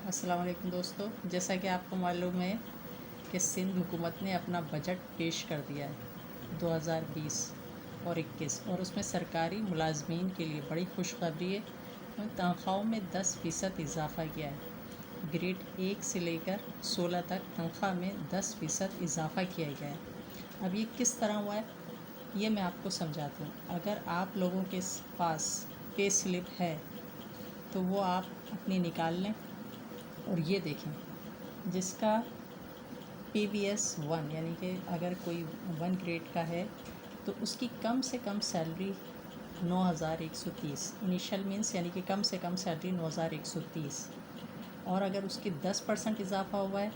अस्सलाम वालेकुम दोस्तों, जैसा कि आपको मालूम है कि सिंध हुकूमत ने अपना बजट पेश कर दिया है 2020 और 21 और उसमें सरकारी मुलाजमीन के लिए बड़ी खुशखबरी है। उन तनख्वाहों में 10% इजाफ़ा किया है। ग्रेड 1 से लेकर 16 तक तनख्वाह में 10% इजाफ़ा किया गया है। अब ये किस तरह हुआ है ये मैं आपको समझाती हूँ। अगर आप लोगों के पास पे स्लिप है तो वो आप अपनी निकाल लें और ये देखें, जिसका PBS 1 यानी कि अगर कोई 1 ग्रेड का है तो उसकी कम से कम सैलरी 9,130 इनिशियल मीन्स यानी कि कम से कम सैलरी 9,130 और अगर उसकी 10% इजाफ़ा हुआ है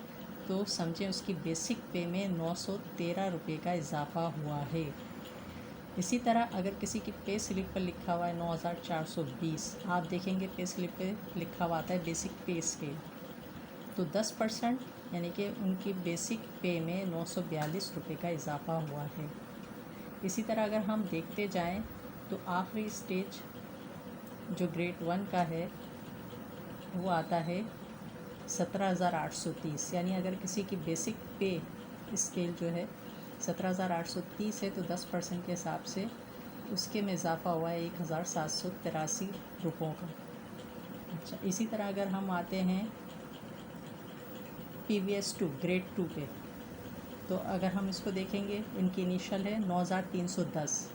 तो समझें उसकी बेसिक पे में 913 रुपये का इजाफ़ा हुआ है। इसी तरह अगर किसी की पे स्लिप पर लिखा हुआ है 9,420, आप देखेंगे पे स्लिप पे लिखा हुआ आता है बेसिक पे स्केल, तो 10% यानी कि उनकी बेसिक पे में 942 रुपये का इजाफ़ा हुआ है। इसी तरह अगर हम देखते जाएं तो आखिरी स्टेज जो ग्रेड 1 का है वो आता है 17,830, यानी अगर किसी की बेसिक पे स्केल जो है 17,830 है तो 10% के हिसाब से उसके में इजाफ़ा हुआ है 1,783 रुपयों का। अच्छा, इसी तरह अगर हम आते हैं PBS 2 ग्रेड 2 पे, तो अगर हम इसको देखेंगे इनकी इनिशियल है 9,310,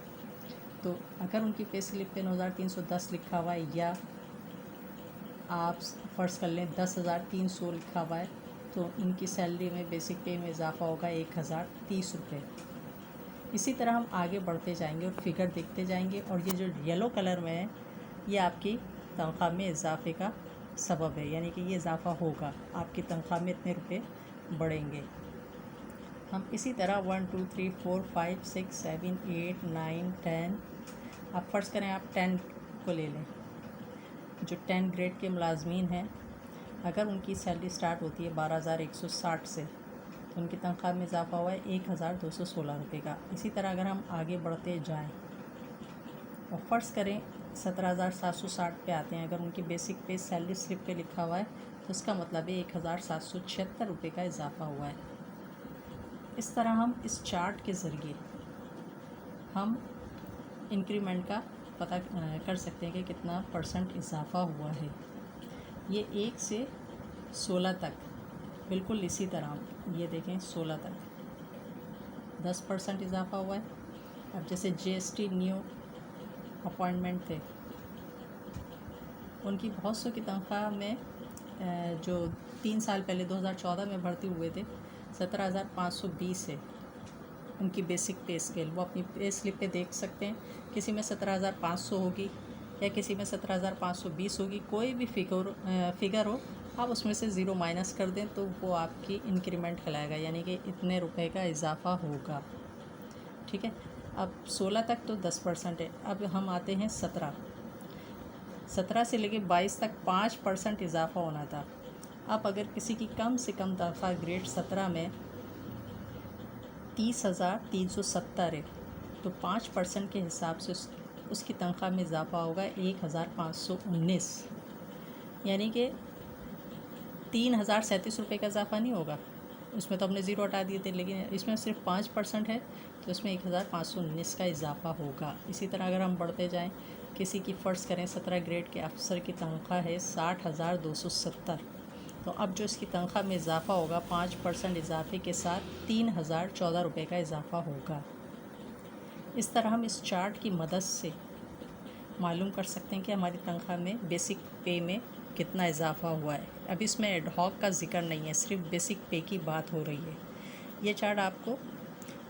तो अगर उनकी पे स्लिप पे 9,310 लिखा हुआ है या आप फ़र्ज़ कर लें 10,300 लिखा हुआ है तो इनकी सैलरी में बेसिक पे में इजाफ़ा होगा 1,030 रुपये। इसी तरह हम आगे बढ़ते जाएंगे और फिगर देखते जाएंगे और ये जो येलो कलर में है ये आपकी तनख्वाह में इजाफ़े का सबब है, यानी कि ये इजाफ़ा होगा, आपकी तनख्वाह में इतने रुपए बढ़ेंगे। हम इसी तरह 1 2 3 4 5 6 7 8 9 10, आप फ़र्ज़ करें आप 10 को ले लें। जो 10 ग्रेड के मुलाजमीन हैं अगर उनकी सैलरी स्टार्ट होती है 12,160 से तो उनकी तनख्वाह में इजाफ़ा हुआ है 1,216 रुपये का। इसी तरह अगर हम आगे बढ़ते जाएँ और फ़र्ज़ करें 17,760 पे आते हैं, अगर उनकी बेसिक पे सैलरी स्लिप पे लिखा हुआ है तो इसका मतलब है 1,776 रुपये का इजाफ़ा हुआ है। इस तरह हम इस चार्ट के ज़रिए हम इंक्रीमेंट का पता कर सकते हैं कि कितना परसेंट इजाफ़ा हुआ है। ये 1 से 16 तक बिल्कुल इसी तरह ये देखें 16 तक 10% इजाफ़ा हुआ है। अब जैसे GST न्यू अपॉइंटमेंट थे उनकी बहुत सौ की तनख्वाह में जो 3 साल पहले 2014 में भर्ती हुए थे 17,520 है उनकी बेसिक पे स्केल, वो अपनी पे स्लिप पे देख सकते हैं। किसी में 17,500 होगी या किसी में 17,520 होगी, कोई भी फिगर हो आप उसमें से ज़ीरो माइनस कर दें तो वो आपकी इंक्रीमेंट कहलाएगा, यानी कि इतने रुपए का इजाफ़ा होगा। ठीक है, अब 16 तक तो 10% है। अब हम आते हैं 17 से लेके 22 तक 5% इजाफ़ा होना था। अब अगर किसी की कम से कम तनख्वाह ग्रेड 17 में 30,370 है तो 5% के हिसाब से उसकी तनख्वाह में इजाफ़ा होगा 1,519, यानी कि 3,037 रुपये का इजाफ़ा नहीं होगा। उसमें तो हमने ज़ीरो हटा दिए थे, लेकिन इसमें सिर्फ 5% है तो इसमें 1,519 का इजाफ़ा होगा। इसी तरह अगर हम बढ़ते जाएं, किसी की फ़र्ज़ करें 17 ग्रेड के अफसर की तनख्वाह है 60,270, तो अब जो इसकी तनख्वाह में इजाफ़ा होगा 5% इजाफ़े के साथ 3,014 रुपये का इजाफ़ा होगा। इस तरह हम इस चार्ट की मदद से मालूम कर सकते हैं कि हमारी तनख्वाह में बेसिक पे में कितना इजाफ़ा हुआ है। अब इसमें एडहॉक का ज़िक्र नहीं है, सिर्फ बेसिक पे की बात हो रही है। ये चार्ट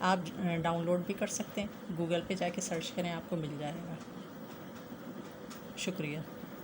आप डाउनलोड भी कर सकते हैं, गूगल पे जाके सर्च करें आपको मिल जाएगा। शुक्रिया।